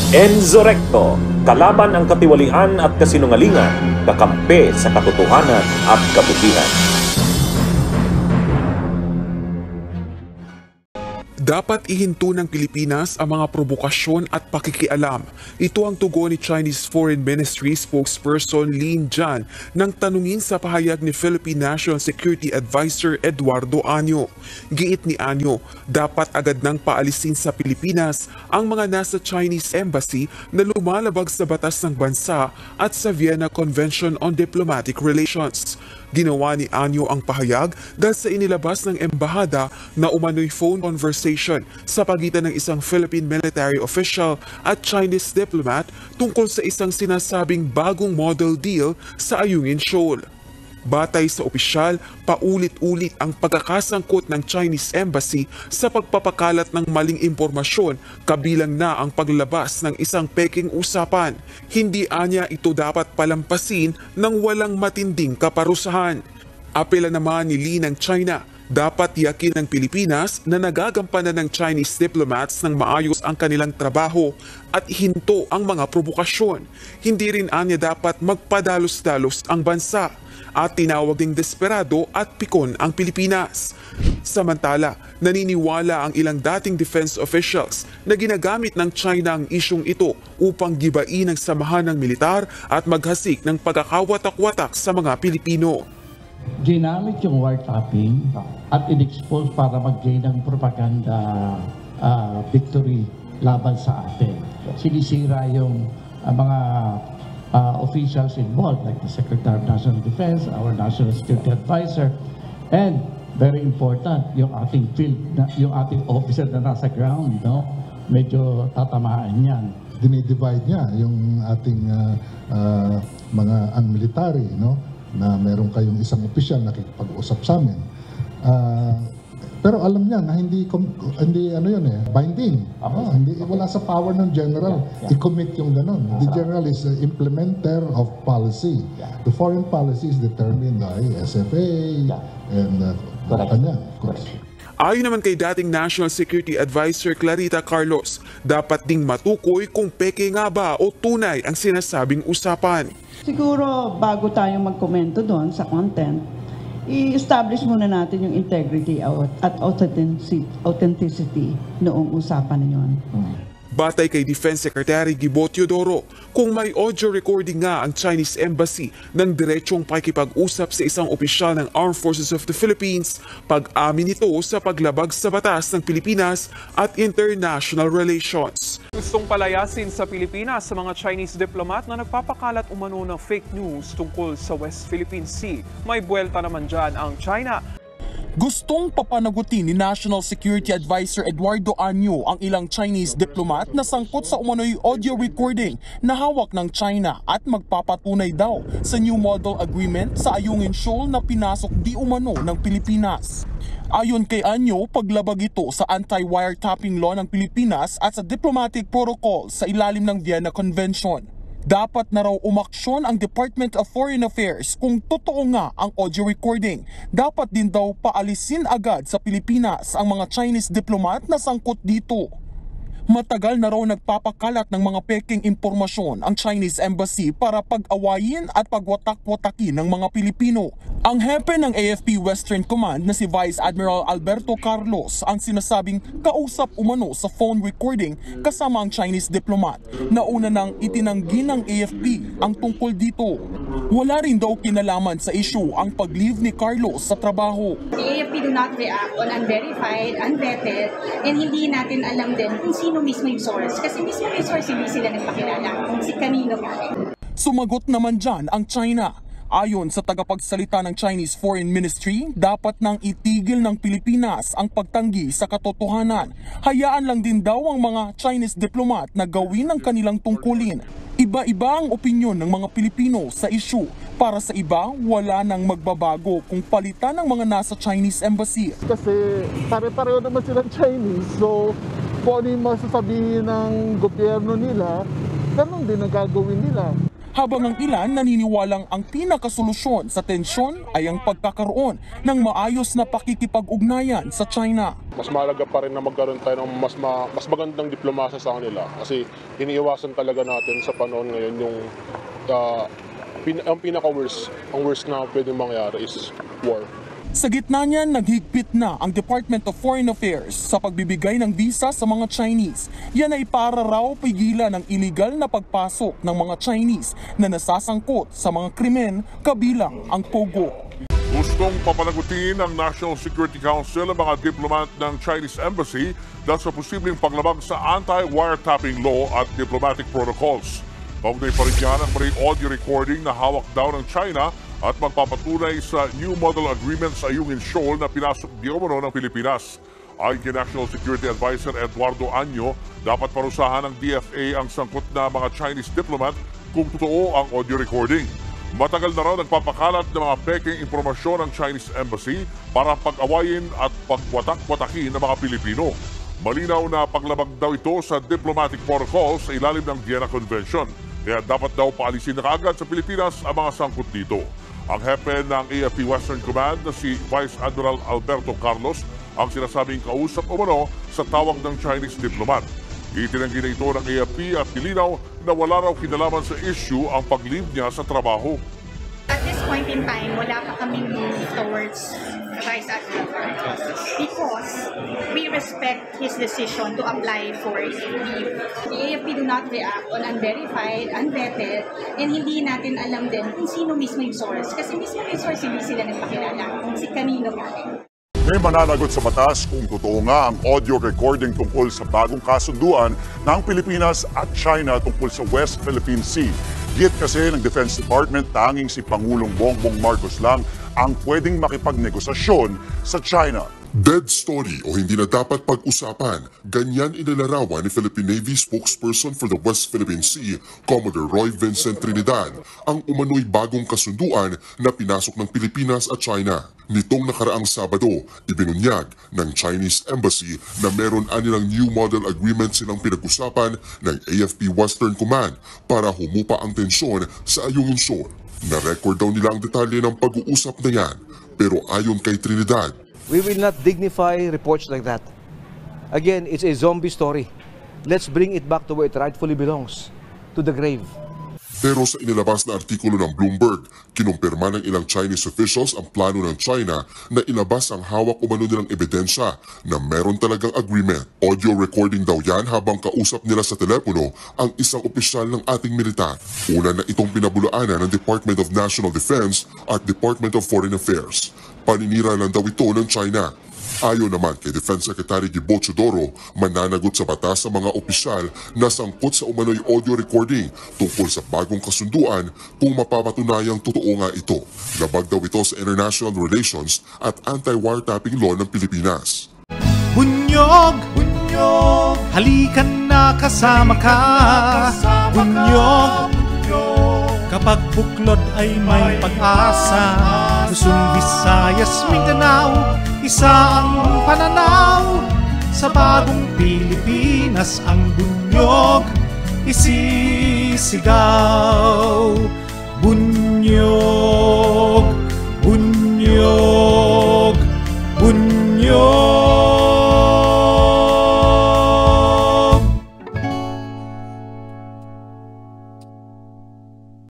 Enzo Recto, kalaban ang katiwalian at kasinungalingan, kakampi sa katotohanan at kabutihan. Dapat ihinto ng Pilipinas ang mga provokasyon at pakikialam. Ito ang tugon ni Chinese Foreign Ministry spokesperson Lin Jian nang tanungin sa pahayag ni Philippine National Security Advisor Eduardo Año. Giit ni Año, dapat agad nang paalisin sa Pilipinas ang mga nasa Chinese Embassy na lumalabag sa batas ng bansa at sa Vienna Convention on Diplomatic Relations. Ginawa ni Año ang pahayag dahil sa inilabas ng embahada na umano'y phone conversation sa pagitan ng isang Philippine military official at Chinese diplomat tungkol sa isang sinasabing bagong model deal sa Ayungin Shoal. Batay sa opisyal, paulit-ulit ang pagkakasangkot ng Chinese Embassy sa pagpapakalat ng maling impormasyon kabilang na ang paglabas ng isang peking usapan. Hindi anya ito dapat palampasin ng walang matinding kaparusahan. Apela naman ni Lee ng China, dapat yakin ng Pilipinas na nagagampanan ng Chinese diplomats ng maayos ang kanilang trabaho at hinto ang mga provokasyon. Hindi rin anya dapat magpadalos-dalos ang bansa at tinawag ding desperado at pikon ang Pilipinas. Samantala, naniniwala ang ilang dating defense officials na ginagamit ng China ang isyong ito upang gibain ang samahan ng militar at maghasik ng pagkakawatak-watak sa mga Pilipino. Ginamit yung wiretapping at in-expose para mag-gain ng propaganda victory laban sa atin. Sinisira yung mga officials involved like the Secretary of National Defense, our National Security Advisor, and very important, yung ating field, yung ating officer na nasa ground, no? Medyo tatamaan yan. Dinidivide niya yung ating mga military, no? Na meron kayong isang opisyal na nakikipag-usap sa amin. Pero alam niya na hindi ano yun binding. Hindi, wala sa power ng general i-commit yung ganun. The general is the implementer of policy. The foreign policy is determined by SFA and kanya, of course. Ayon naman kay dating National Security Advisor Clarita Carlos, dapat ding matukoy kung peke nga ba o tunay ang sinasabing usapan. Siguro bago tayong magkomento doon sa content, i-establish muna natin yung integrity at authenticity noong usapan na yun. Batay kay Defense Secretary Gibo Teodoro, kung may audio recording nga ang Chinese Embassy ng diretsong pakikipag-usap sa isang opisyal ng Armed Forces of the Philippines, pag-amin nito sa paglabag sa batas ng Pilipinas at international relations. Gustong palayasin sa Pilipinas sa mga Chinese diplomat na nagpapakalat umano ng fake news tungkol sa West Philippine Sea. May buwelta naman dyan ang China. Gustong papanagutin ni National Security Advisor Eduardo Año ang ilang Chinese diplomat na sangkot sa umano'y audio recording na hawak ng China at magpapatunay daw sa new model agreement sa Ayungin Shoal na pinasok di umano ng Pilipinas. Ayon kay Año, paglabag ito sa anti-wiretapping law ng Pilipinas at sa diplomatic protocol sa ilalim ng Vienna Convention. Dapat na raw umaksyon ang Department of Foreign Affairs kung totoo nga ang audio recording. Dapat din daw paalisin agad sa Pilipinas ang mga Chinese diplomat na sangkot dito. Matagal na raw nagpapakalat ng mga peking impormasyon ang Chinese Embassy para pag-awayin at pagwatak-watakin ng mga Pilipino. Ang hepe ng AFP Western Command na si Vice Admiral Alberto Carlos ang sinasabing kausap umano sa phone recording kasama ang Chinese diplomat na una nang itinanggi ng AFP ang tungkol dito. Wala rin daw kinalaman sa issue ang pag-leave ni Carlos sa trabaho. The AFP do not react on unverified, unvetted, and hindi natin alam din kung sino mismo yung source. Kasi mismo yung source, hindi sila nagpakilala kung si kanino galing. Sumagot naman dyan ang China. Ayon sa tagapagsalita ng Chinese Foreign Ministry, dapat nang itigil ng Pilipinas ang pagtanggi sa katotohanan. Hayaan lang din daw ang mga Chinese diplomat na gawin ang kanilang tungkulin. Iba-iba ang opinyon ng mga Pilipino sa issue. Para sa iba, wala nang magbabago kung palitan ng mga nasa Chinese Embassy. Kasi pare-pareho naman silang Chinese, so kung ano yung masasabihin ng gobyerno nila, ganun din ang gagawin nila. habang ang ilan naniniwalang ang pinakasolusyon sa tensyon ay ang pagkakaroon ng maayos na pakikipag-ugnayan sa China. Mas mahalaga pa rin na magkaroon tayo ng mas magandang diplomasya sa kanila kasi iniiwasan talaga natin sa panahon ngayon yung ang pinaka-worst na pwedeng mangyari is war. Sa gitna niyan, naghigpit na ang Department of Foreign Affairs sa pagbibigay ng visa sa mga Chinese. Yan ay para raw pigilan ang iligal na pagpasok ng mga Chinese na nasasangkot sa mga krimen kabilang ang pogo. Gustong papanagutin ng National Security Council ang mga diplomat ng Chinese Embassy dahil sa posibleng paglabag sa anti-wiretapping law at diplomatic protocols. Kaugnay pa rin yan ang audio recording na hawak daw ng China at magpapatunay sa New Model Agreement sa Ayungin Shoal na pinasok di umano ng Pilipinas. Ayon kay National Security Advisor Eduardo Anyo, dapat parusahan ng DFA ang sangkot na mga Chinese diplomat kung totoo ang audio recording. Matagal na raw nagpapakalat ng mga peking impormasyon ng Chinese Embassy para pag-awayin at pagwatak-watakin ng mga Pilipino. Malinaw na paglabag daw ito sa diplomatic protocols sa ilalim ng Vienna Convention. Kaya dapat daw paalisin na kaagad sa Pilipinas ang mga sangkot dito. Ang hepe ng AFP Western Command na si Vice Admiral Alberto Carlos ang sinasabing kausap umano sa tawag ng Chinese diplomat. Itinanggi na ito ng AFP at nilinaw na wala raw kinalaman sa issue ang pag-leave niya sa trabaho. At this point in time, wala pa kaming move towards Vice Admiral Carlos because we respect his decision to apply for leave. The AFP do not react on unverified, unvetted, and hindi natin alam din kung sino mismo yung source. Kasi mismo yung source hindi sila nagpakilala kung si kanino galing. May mananagot sa batas kung totoo nga ang audio recording tungkol sa bagong kasunduan ng Pilipinas at China tungkol sa West Philippine Sea. Git kasi ng Defense Department, tanging si Pangulong Bongbong Marcos lang ang pwedeng makipagnegosasyon sa China. Dead story o hindi na dapat pag-usapan, ganyan inilarawan ni Philippine Navy spokesperson for the West Philippine Sea, Commodore Roy Vincent Trinidad, ang umano'y bagong kasunduan na pinasok ng Pilipinas at China. Nitong nakaraang Sabado, ibinunyag ng Chinese Embassy na meron anilang New Model Agreement silang pinag-usapan ng AFP Western Command para humupa ang tensyon sa Ayungin Shoal. Na-record daw nila ang detalye ng pag-uusap na yan, pero ayon kay Trinidad, we will not dignify reports like that. Again, it's a zombie story. Let's bring it back to where it rightfully belongs, to the grave. Pero sa inilabas na artikulo ng Bloomberg, kinumpirma ng ilang Chinese officials ang plano ng China na ilabas ang hawak umano nilang ebidensya na meron talagang agreement. Audio recording daw yan habang kausap nila sa telepono ang isang opisyal ng ating militar. Una na itong pinabulaanan ng Department of National Defense at Department of Foreign Affairs. Paninira lang daw ito ng China. Ayon naman kay Defense Secretary Gibo Chodoro, mananagot sa batas sa mga opisyal na sangkot sa umano'y audio recording tungkol sa bagong kasunduan kung mapapatunayang totoo nga ito. Labag daw ito sa international relations at anti-wiretapping law ng Pilipinas. Bunyog! Bunyog! Halikan na kasama ka! Bunyog! Kapag buklod ay may pag-asa, Luzon, Visayas, Mindanao, isa ang pananaw. Sa bagong Pilipinas ang bunyog isisigaw.